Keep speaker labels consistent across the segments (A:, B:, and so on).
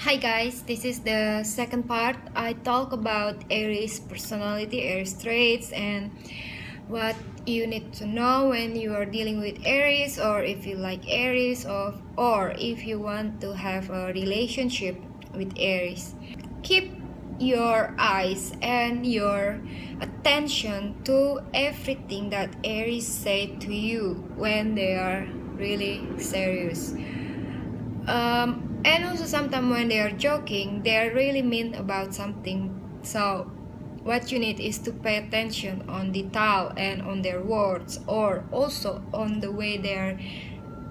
A: Hi guys, this is the second part. I talk about Aries personality, Aries traits, and what you need to know when you are dealing with Aries, or if you like Aries, or if you want to have a relationship with Aries. Keep your eyes and your attention to everything that Aries say to you when they are really serious. And also sometimes when they are joking, they are really mean about something. So what you need is to pay attention on detail and on their words, or also on the way they are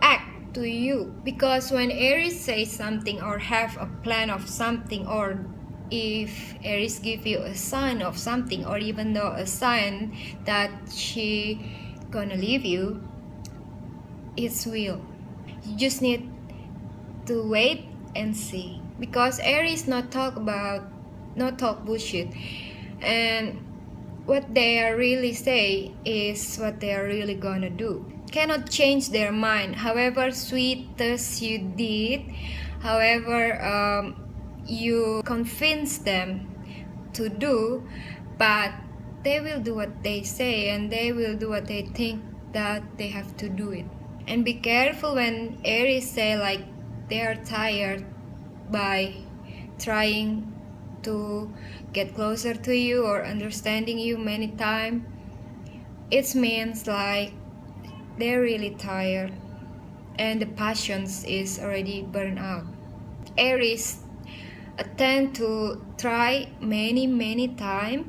A: act to you. Because when Aries says something or have a plan of something, or if Aries give you a sign of something, or even though a sign that she gonna leave you, it's will. You just need to wait and see, because Aries not talk bullshit, and what they are really say is what they are really gonna do. Cannot change their mind, however sweet as you did, however you convince them to do, but they will do what they say, and they will do what they think that they have to do it. And be careful when Aries say like they are tired by trying to get closer to you or understanding you many times. It means like they're really tired and the passions is already burned out. Aries tend to try many times,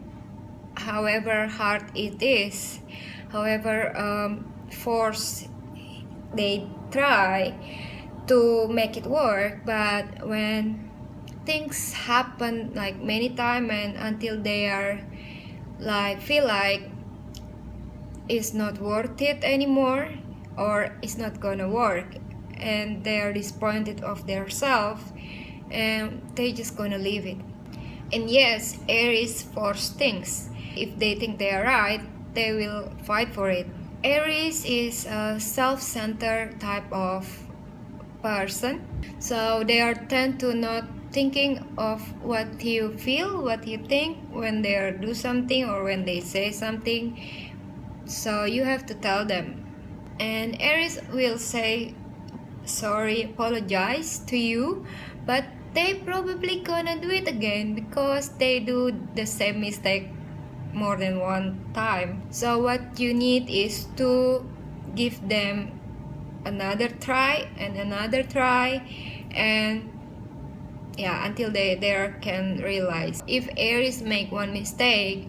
A: however hard it is, however force they try to make it work, but when things happen like many times and until they are like feel like it's not worth it anymore, or it's not gonna work, and they are disappointed of themselves, and they just gonna leave it. And yes, Aries force things. If they think they are right, they will fight for it. Aries is a self-centered type of person, so they are tend to not thinking of what you feel, what you think when they are do something or when they say something. So you have to tell them, and Aries will say sorry, apologize to you, but they probably gonna do it again because they do the same mistake more than one time. So what you need is to give them another try and another try, and yeah, until they can realize. If Aries make one mistake,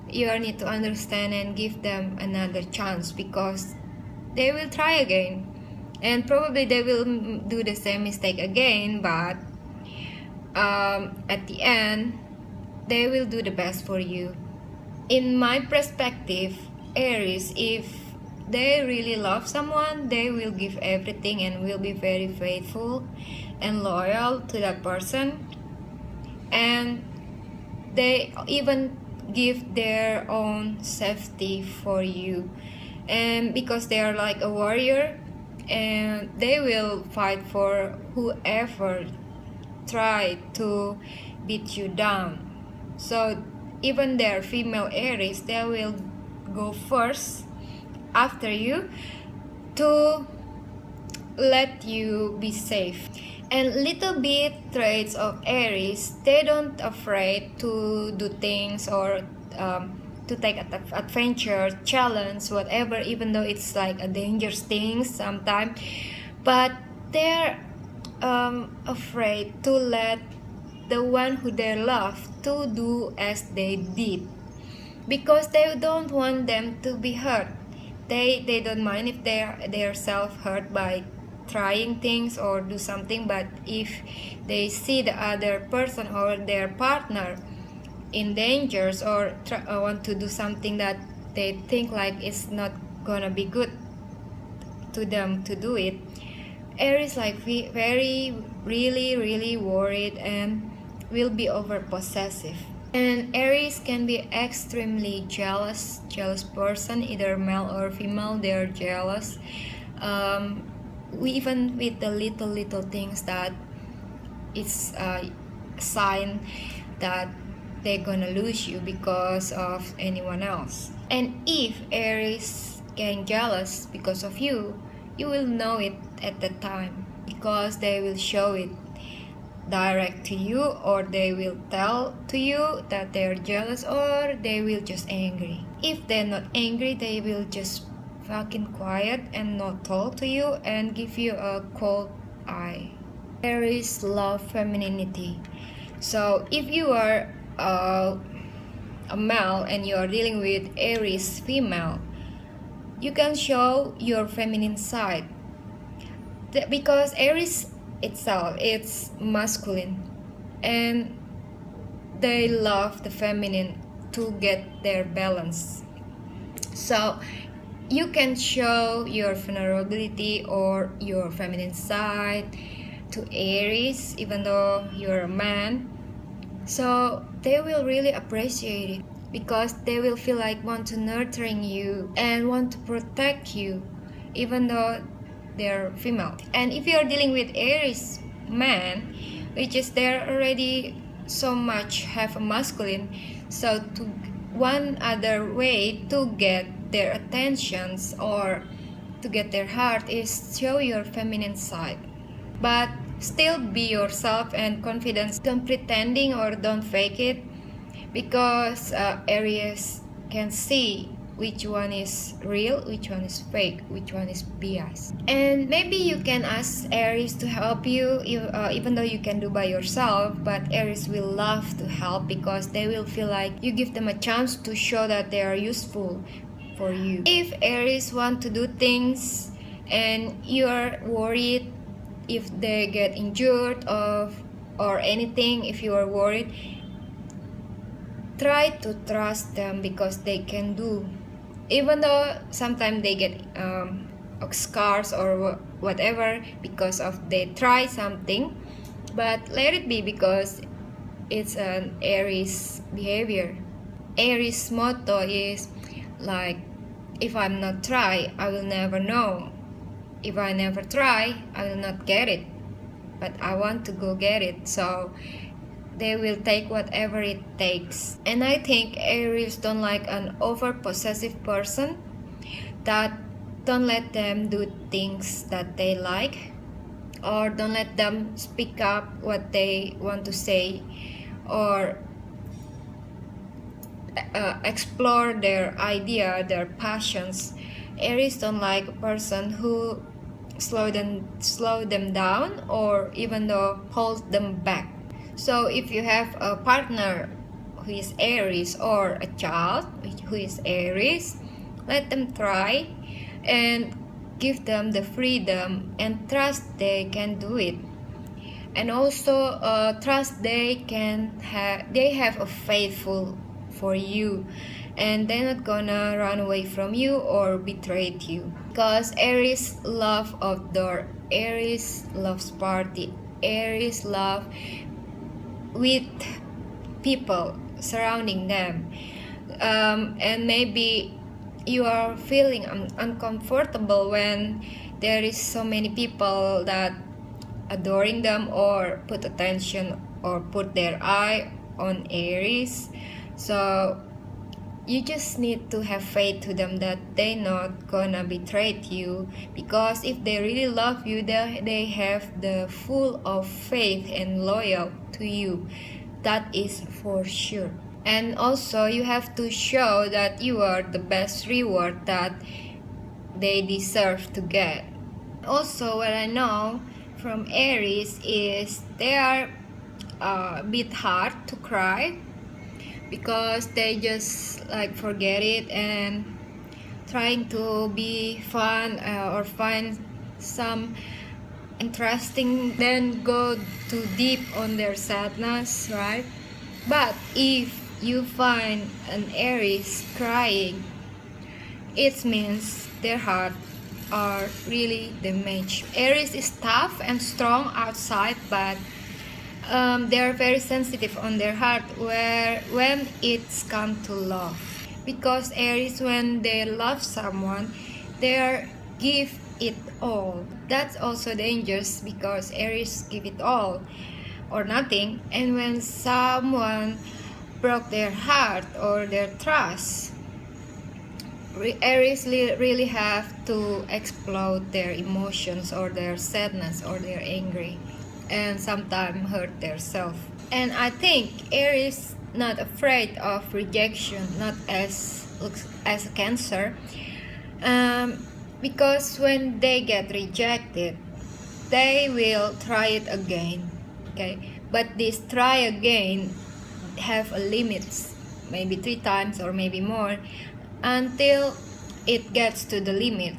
A: you need to understand and give them another chance, because they will try again, and probably they will do the same mistake again, but at the end they will do the best for you. In my perspective, Aries, if they really love someone, they will give everything and will be very faithful and loyal to that person, and they even give their own safety for you, and because they are like a warrior, and they will fight for whoever try to beat you down. So even their female Aries, they will go first after you to let you be safe. And little bit traits of Aries, they don't afraid to do things, or to take adventure, challenge, whatever, even though it's like a dangerous thing sometimes, but they're afraid to let the one who they love to do as they did, because they don't want them to be hurt. They don't mind if they're self-hurt by trying things or do something, but if they see the other person or their partner in dangers, or want to do something that they think like it's not gonna be good to them to do it, Aries like very really worried and will be over possessive. And Aries can be extremely jealous person, either male or female. They are jealous, even with the little things that it's a sign that they're gonna lose you because of anyone else. And if Aries getting jealous because of you, you will know it at the time, because they will show it direct to you, or they will tell to you that they're jealous, or they will just angry. If they're not angry, they will just fucking quiet and not talk to you and give you a cold eye. Aries love femininity. So if you are a male and you are dealing with Aries female, you can show your feminine side, because Aries itself it's masculine, and they love the feminine to get their balance. So you can show your vulnerability or your feminine side to Aries even though you're a man. So they will really appreciate it, because they will feel like want to nurturing you and want to protect you even though they're female. And if you're dealing with Aries man, which is they're already so much have a masculine, so to one other way to get their attentions or to get their heart is show your feminine side, but still be yourself and confidence. Don't pretending or don't fake it, because Aries can see which one is real, which one is fake, which one is bias. And maybe you can ask Aries to help you, even though you can do by yourself, but Aries will love to help, because they will feel like you give them a chance to show that they are useful for you. If Aries want to do things and you are worried if they get injured or anything, if you are worried, try to trust them, because they can do, even though sometimes they get scars or whatever because of they try something, but let it be, because it's an Aries behavior. Aries motto is like, if I'm not try, I will never know. If I never try, I will not get it, but I want to go get it. So they will take whatever it takes. And I think Aries don't like an over possessive person, that don't let them do things that they like, or don't let them speak up what they want to say, or explore their idea, their passions. Aries don't like a person who slow them down, or even though hold them back. So if you have a partner who is Aries, or a child who is Aries, let them try and give them the freedom and trust they can do it. And also trust they have a faithful for you, and they're not gonna run away from you or betray you. Because Aries love outdoor, Aries loves party, Aries love with people surrounding them. And maybe you are feeling uncomfortable when there is so many people that adoring them or put attention or put their eye on Aries. So you just need to have faith to them that they not gonna betray you, because if they really love you, they have the full of faith and loyal to you. That is for sure. And also you have to show that you are the best reward that they deserve to get. Also, what I know from Aries is they are a bit hard to cry, because they just like forget it and trying to be fun or find some interesting, then go too deep on their sadness, right? But if you find an Aries crying, it means their heart are really damaged. Aries is tough and strong outside, but they are very sensitive on their heart when it's come to love. Because Aries, when they love someone, they give it all. That's also dangerous, because Aries give it all. or nothing. And when someone broke their heart or their trust, Aries really have to explode their emotions or their sadness or their angry, and sometimes hurt themselves. And I think Aries not afraid of rejection, not as a Cancer, because when they get rejected, they will try it again. Okay, but this try again have a limits, maybe 3 times or maybe more, until it gets to the limit,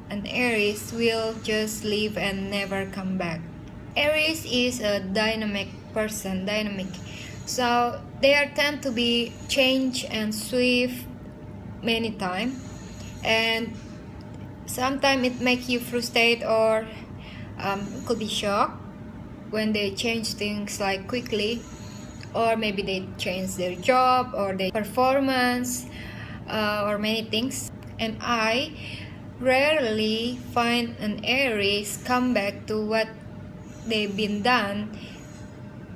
A: and Aries will just leave and never come back. Aries is a dynamic person, so they tend to be change and swift many times, and sometimes it makes you frustrated or could be shocked when they change things like quickly, or maybe they change their job or their performance, or many things. And I rarely find an Aries come back to what they've been done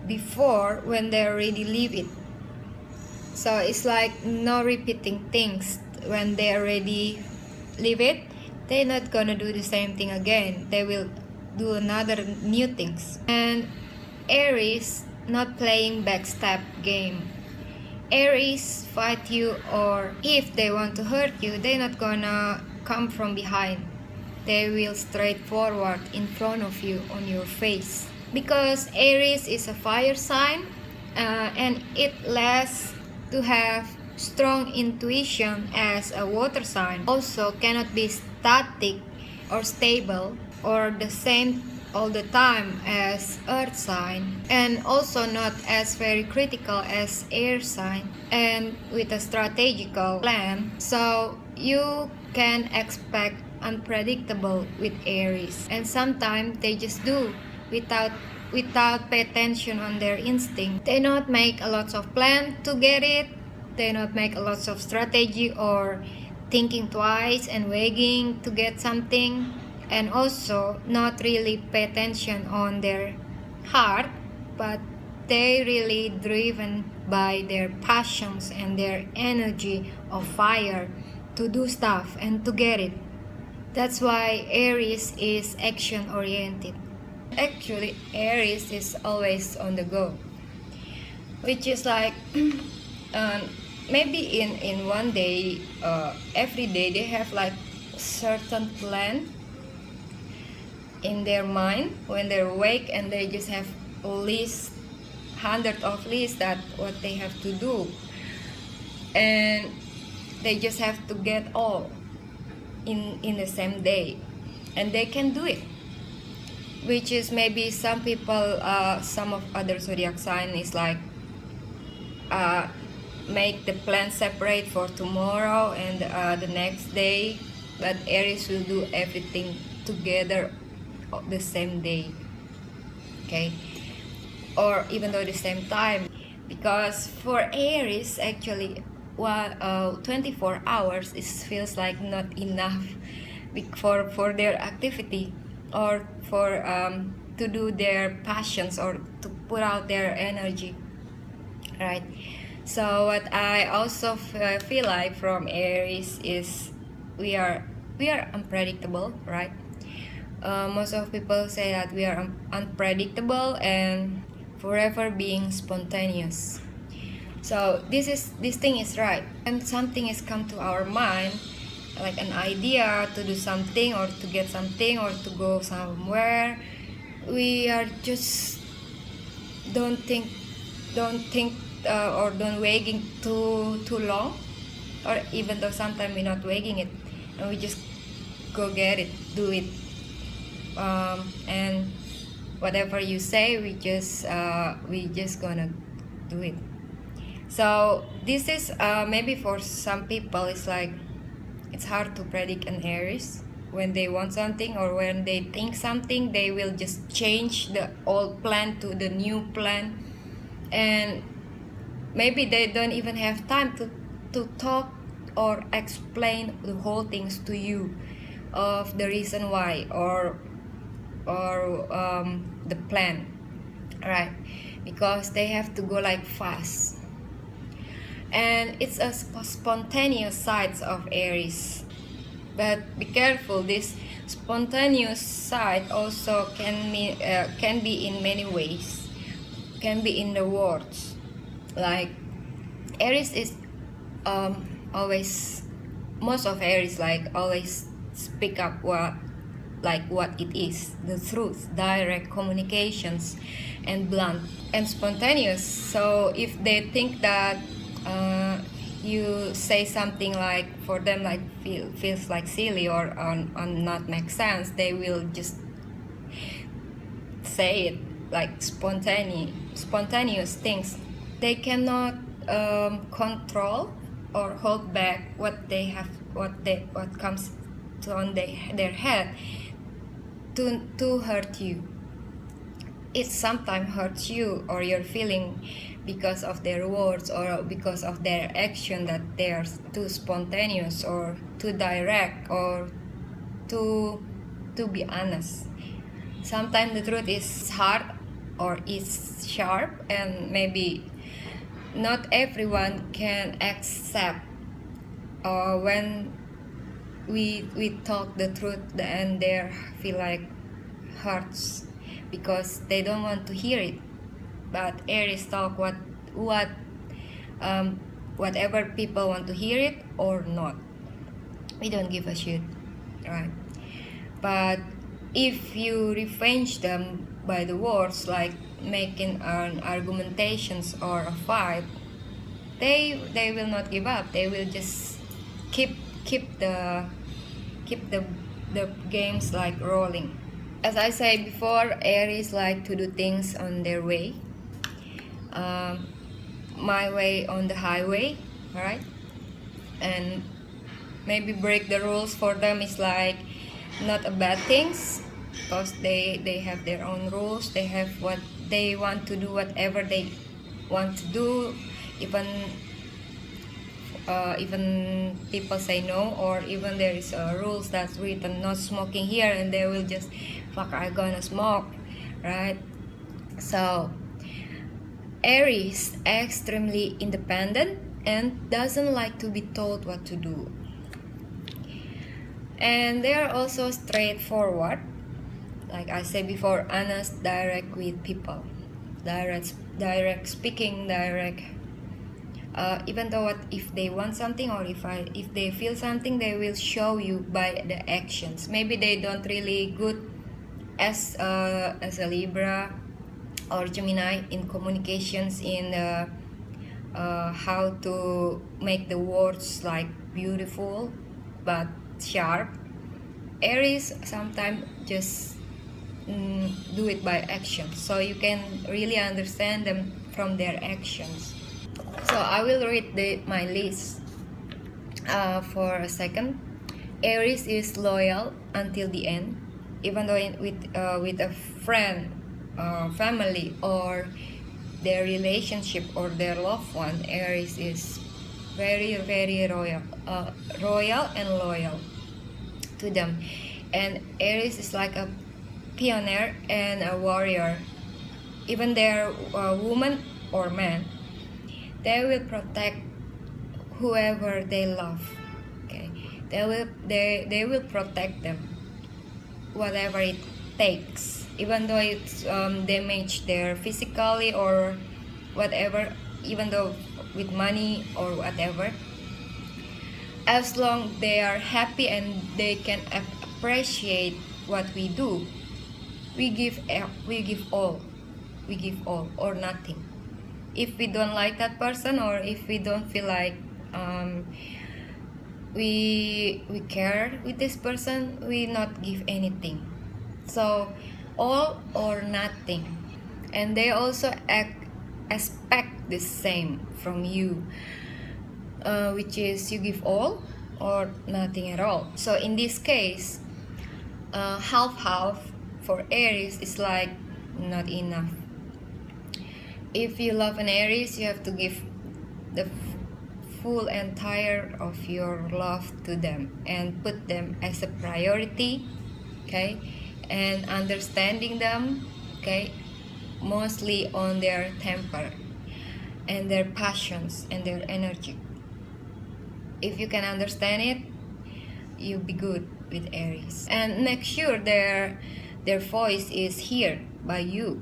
A: before when they already leave it. So it's like no repeating things. When they already leave it, they're not gonna do the same thing again. They will do another new things. And Aries not playing backstab game. Aries fight you, or if they want to hurt you, they're not gonna come from behind. They will straight forward in front of you on your face. Because Aries is a fire sign, and it less to have strong intuition as a water sign. Also cannot be static or stable or the same all the time as earth sign, and also not as very critical as air sign, and with a strategical plan. So you can expect unpredictable with Aries, and sometimes they just do without pay attention on their instinct. They not make a lot of plan to get it. They not make a lot of strategy or thinking twice and weighing to get something, and also not really pay attention on their heart, but they really driven by their passions and their energy of fire to do stuff and to get it. That's why Aries is action oriented. Actually, Aries is always on the go, which is like maybe in one day, every day they have like certain plan in their mind when they're awake, and they just have a list, hundred of lists that what they have to do, and they just have to get all in the same day, and they can do it. Which is maybe some people, some of other zodiac sign is like make the plan separate for tomorrow and the next day, but Aries will do everything together the same day, okay, or even though the same time, because for Aries actually 24 hours feels like not enough for their activity, or for to do their passions or to put out their energy, right? So what I also feel like from Aries is we are unpredictable, right? Most of people say that we are unpredictable and forever being spontaneous. So this thing is right, and something has come to our mind, like an idea to do something or to get something or to go somewhere. We are just don't think or don't waiting too long, or even though sometimes we're not waiting it, and we just go get it, do it, and whatever you say, we just gonna do it. So this is maybe for some people it's like it's hard to predict an Aries. When they want something or when they think something, they will just change the old plan to the new plan, and maybe they don't even have time to talk or explain the whole things to you of the reason why or the plan, right? Because they have to go like fast, and it's a spontaneous side of Aries. But be careful, this spontaneous side also can be in many ways, can be in the words. Like Aries is always, most of Aries like always speak up what it is, the truth, direct communications, and blunt and spontaneous. So if they think that you say something like, for them like feels like silly or not make sense, they will just say it, like spontaneous things. They cannot control or hold back what they have, what comes to on their head to hurt you. It sometimes hurts you or your feeling because of their words or because of their action, that they are too spontaneous or too direct or to be honest. Sometimes the truth is hard or is sharp, and maybe not everyone can accept when we talk the truth, and they feel like hurts because they don't want to hear it. But Aries talk whatever people want to hear it or not. We don't give a shit, right? But if you revenge them by the words, like making an argumentations or a fight, they will not give up. They will just keep the games like rolling. As I said before, Aries like to do things on their way, my way on the highway, right? And maybe break the rules for them is like not a bad things, because they have their own rules. They have what they want to do, whatever they want to do, even people say no, or even there is rules that's written not smoking here, and they will just fuck, I gonna smoke, right? So Aries extremely independent and doesn't like to be told what to do, and they are also straightforward, like I said before, honest, direct with people, direct speaking, direct. Even though if they want something, or if they feel something, they will show you by the actions. Maybe they don't really good as a Libra or Gemini in communications, in how to make the words like beautiful but sharp. Aries sometimes just do it by action, so you can really understand them from their actions. So I will read my list for a second. Aries is loyal until the end, even though with a friend, family, or their relationship or their loved one. Aries is very royal and loyal to them. And Aries is like a pioneer and a warrior. Even they're woman or man, they will protect whoever they love. Okay, they will protect them, whatever it takes, even though it's damage their physically or whatever, even though with money or whatever. As long they are happy and they can appreciate what we do, we give all or nothing. If we don't like that person, or if we don't feel like we care with this person, we not give anything. So all or nothing. And they also expect the same from you, which is you give all or nothing at all. So in this case, half for Aries is like not enough. If you love an Aries, you have to give the full entire of your love to them and put them as a priority, okay, and understanding them, okay, mostly on their temper and their passions and their energy. If you can understand it, you'll be good with Aries. And make sure their voice is heard by you,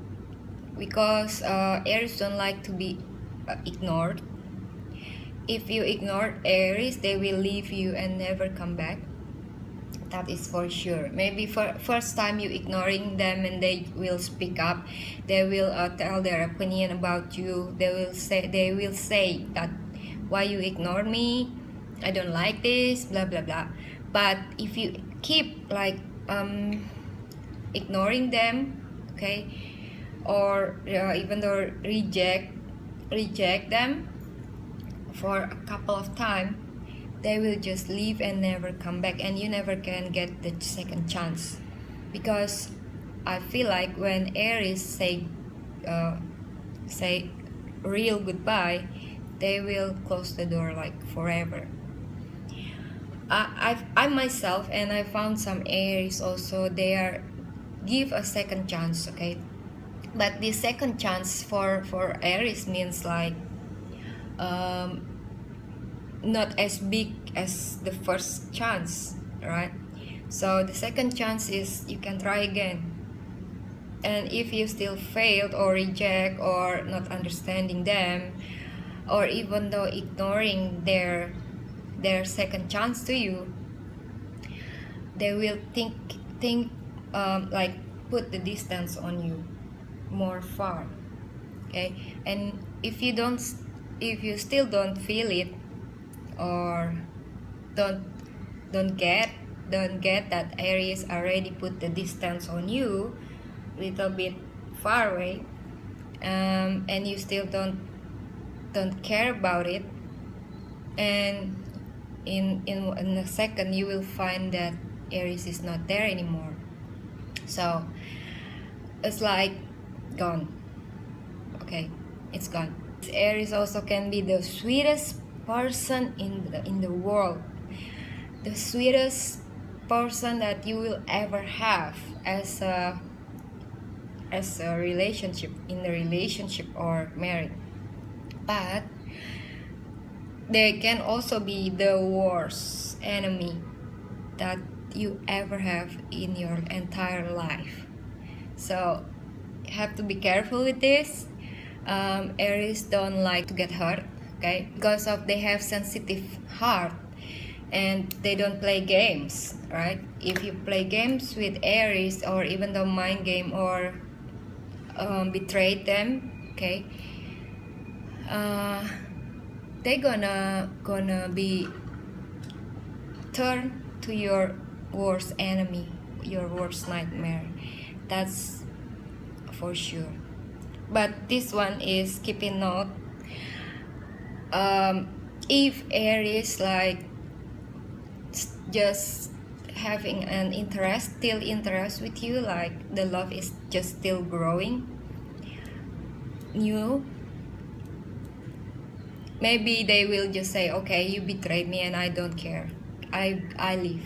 A: because Aries don't like to be ignored. If you ignore Aries, they will leave you and never come back. That is for sure. Maybe for first time you ignoring them, and they will speak up. They will tell their opinion about you. They will say that why you ignore me, I don't like this, blah blah blah. But if you keep like ignoring them, okay, or even though reject them for a couple of times, they will just leave and never come back, and you never can get the second chance. Because I feel like when Aries say real goodbye, they will close the door like forever. I myself, and I found some Aries also, they are give a second chance, okay, but the second chance for Aries means like not as big as the first chance, right? So the second chance is you can try again, and if you still failed or reject or not understanding them, or even though ignoring their second chance to you, they will think like put the distance on you more far, okay? And if you still don't feel it, or don't get that Aries already put the distance on you little bit far away, and you still don't care about it, and in a second you will find that Aries is not there anymore. So it's like gone, okay, it's gone. Aries also can be the sweetest person in the world, the sweetest person that you will ever have as a relationship, in the relationship or married. But they can also be the worst enemy that you ever have in your entire life. So you have to be careful with this. Aries don't like to get hurt, okay, because of they have sensitive heart, and they don't play games, right? If you play games with Aries, or even the mind game, or betray them, okay, they gonna be turned to your worst enemy, your worst nightmare. That's for sure. But this one is keeping note. If Aries like just having an still interest with you, like the love is just still growing new, maybe they will just say, okay, you betrayed me and I don't care, I leave.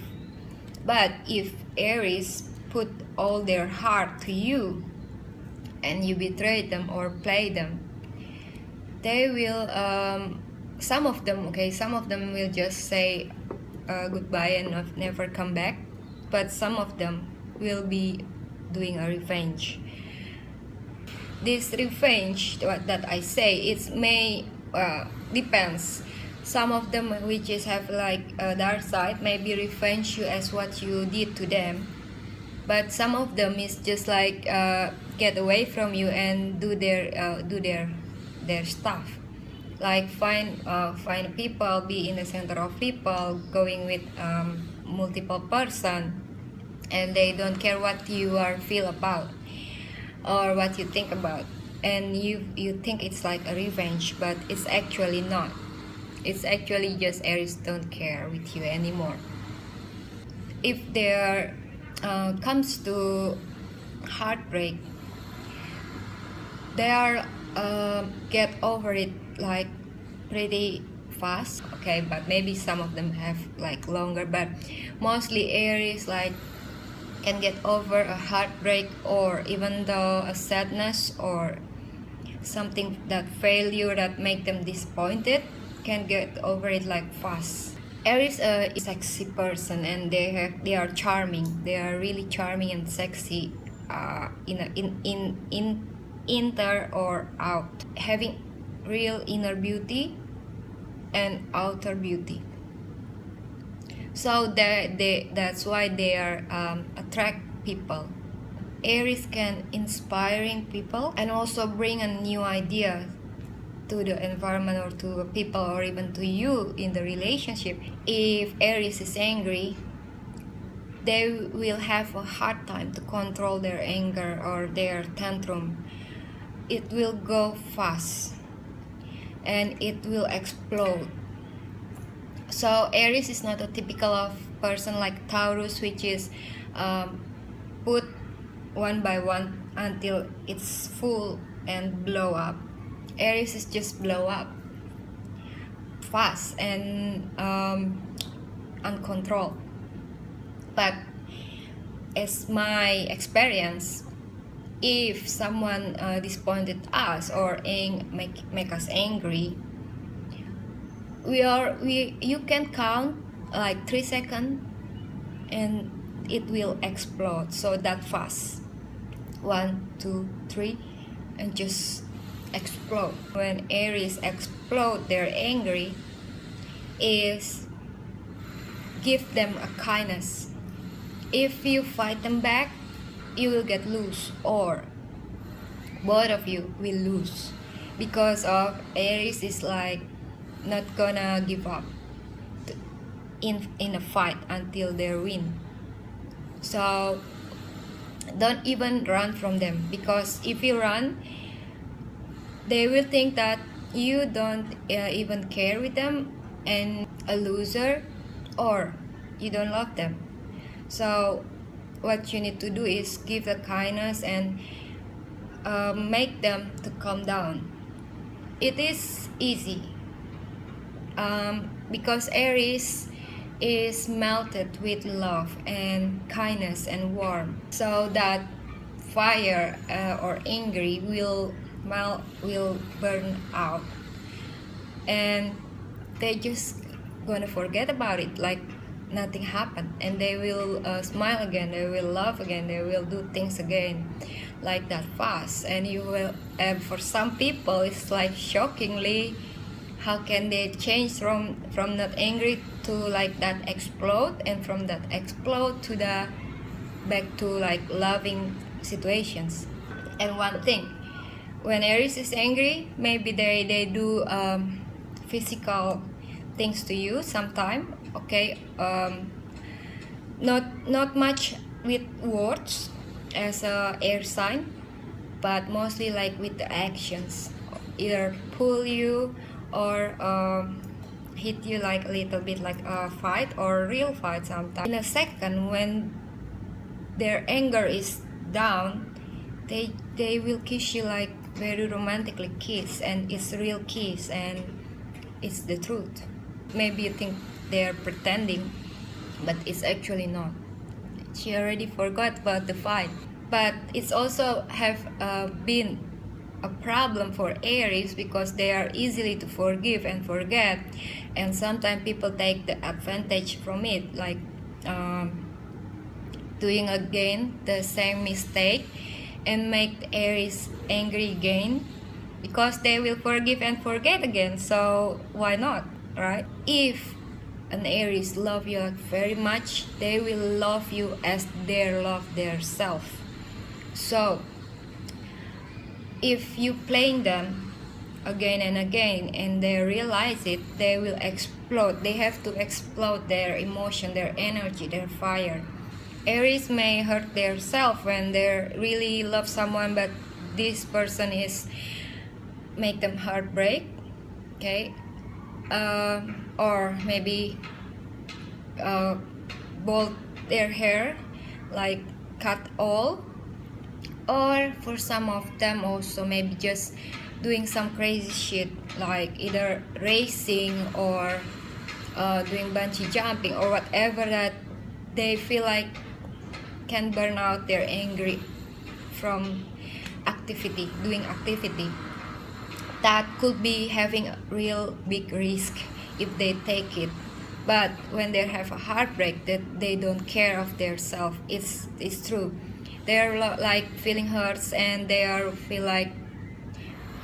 A: But if Aries put all their heart to you and you betrayed them or play them, they will some of them will just say goodbye and never come back, but some of them will be doing a revenge. This revenge that I say, it may depends. Some of them which is have like a dark side, maybe revenge you as what you did to them, but some of them is just like get away from you and do their stuff, like find people, be in the center of people, going with multiple person, and they don't care what you are feel about or what you think about, and you think it's like a revenge, but it's actually not. It's actually just Aries don't care with you anymore. If there comes to heartbreak, they are get over it like pretty fast, okay, but maybe some of them have like longer, but mostly Aries like can get over a heartbreak or even though a sadness or something that failure that make them disappointed, can get over it like fast. Aries is a sexy person, and they are charming. They are really charming and sexy, in inner or out, having real inner beauty and outer beauty. So that's why they are attract people. Aries can inspiring people and also bring a new idea to the environment or to people or even to you in the relationship. If Aries is angry, they will have a hard time to control their anger or their tantrum. It will go fast and it will explode. So Aries is not a typical of person like Taurus, which is put one by one until it's full and blow up. Aries is just blow up fast and uncontrolled. But as my experience, if someone disappointed us or make us angry, you can count like 3 seconds and it will explode. So that fast, 1, 2, 3, and just explode. When Aries explode their angry, is give them a kindness. If you fight them back, you will get loose, or both of you will lose, because of Aries is like not gonna give up in a fight until they win. So don't even run from them, because if you run, they will think that you don't even care with them and a loser, or you don't love them. So what you need to do is give the kindness and make them to calm down. It is easy because Aries is melted with love and kindness and warmth, so that fire or angry will burn out, and they just gonna forget about it like nothing happened, and they will smile again, they will laugh again, they will do things again like that fast. And you will for some people it's like shockingly, how can they change from that angry to like that explode, and from that explode to the back to like loving situations. And one thing, when Aries is angry, maybe they do physical things to you sometime, okay, not much with words as a air sign, but mostly like with the actions, either pull you or hit you like a little bit, like a fight or real fight sometimes. In a second, when their anger is down, they will kiss you like very romantically kiss, and it's real kiss and it's the truth. Maybe you think they're pretending, but it's actually not. She already forgot about the fight. But it's also have been a problem for Aries, because they are easily to forgive and forget, and sometimes people take the advantage from it, like doing again the same mistake and make the Aries angry again, because they will forgive and forget again. So why not, right? If an Aries love you very much, they will love you as they love their self. So if you playing them again and again and they realize it, they will explode. They have to explode their emotion, their energy, their fire. Aries may hurt their self when they really love someone, but this person is make them heartbreak, okay, or maybe bolt their hair, like cut all, or for some of them also maybe just doing some crazy shit, like either racing or doing bungee jumping or whatever that they feel like can burn out their anger from doing activity that could be having a real big risk if they take it. But when they have a heartbreak that they don't care of their self, it's true. They're like feeling hurts, and they are feel like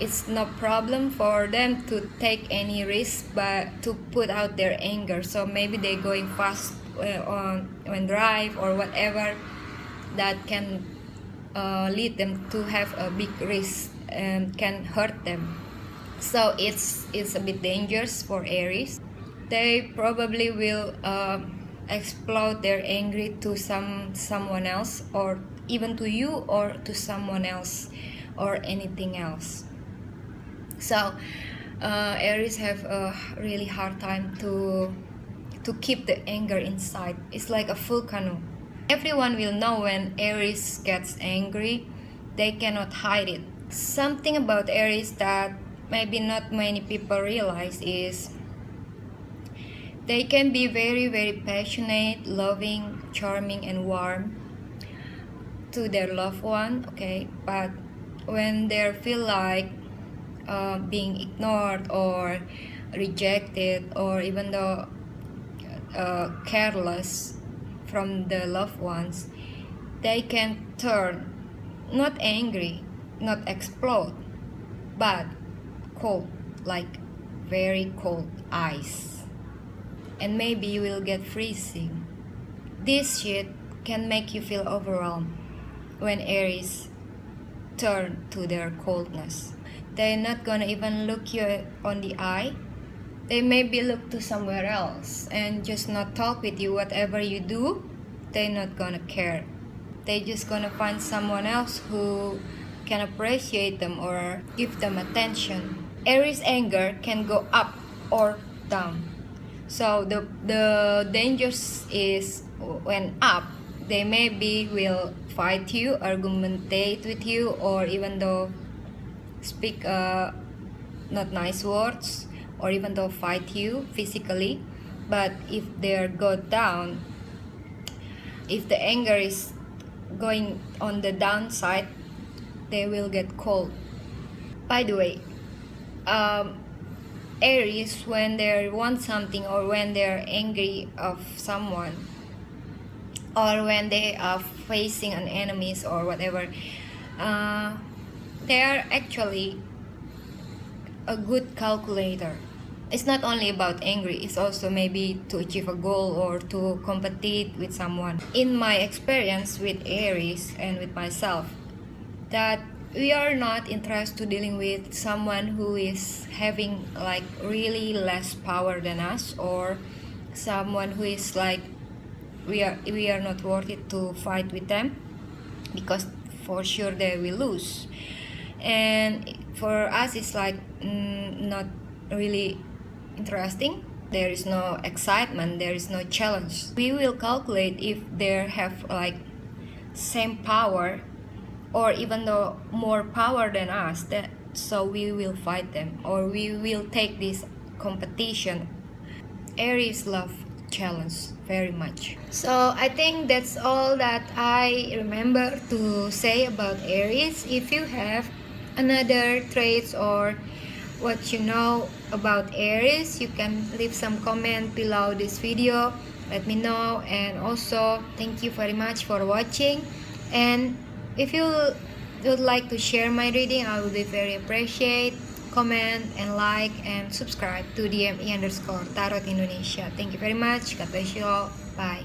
A: it's no problem for them to take any risk but to put out their anger. So maybe they're going fast on drive or whatever that can lead them to have a big risk and can hurt them. So it's a bit dangerous for Aries. They probably will explode their anger to someone else, or even to you, or to someone else, or anything else. So Aries have a really hard time to keep the anger inside. It's like a volcano. Everyone will know when Aries gets angry. They cannot hide it. Something about Aries that maybe not many people realize is they can be very, very passionate, loving, charming, and warm to their loved one, okay? But when they feel like being ignored or rejected, or even though careless from the loved ones, they can turn not angry, not explode, but cold, like very cold ice, and maybe you will get freezing. This shit can make you feel overwhelmed when Aries turn to their coldness. They're not gonna even look you on the eye. They maybe look to somewhere else and just not talk with you. Whatever you do, they're not gonna care. They're just gonna find someone else who can appreciate them or give them attention. Aries anger can go up or down. So the danger is when up, they maybe will fight you, argumentate with you, or even though speak not nice words, or even though fight you physically. But if they go down, if the anger is going on the downside, they will get cold. By the way, Aries, when they want something, or when they're angry of someone, or when they are facing an enemies or whatever, they are actually a good calculator. It's not only about angry, it's also maybe to achieve a goal or to compete with someone. In my experience with Aries and with myself, that we are not interested to dealing with someone who is having like really less power than us, or someone who is like we are not worth it to fight with them, because for sure they will lose. And for us, it's like not really interesting. There is no excitement, there is no challenge. We will calculate if they have like same power, or even though more power than us, so we will fight them, or we will take this competition. Aries love challenge very much. So I think that's all that I remember to say about Aries. If you have another traits or what you know about Aries, you can leave some comment below this video. Let me know. And also thank you very much for watching. And if you would like to share my reading, I would be very appreciate. Comment and like and subscribe to DME_Tarot Indonesia. Thank you very much. God bless you all. Bye.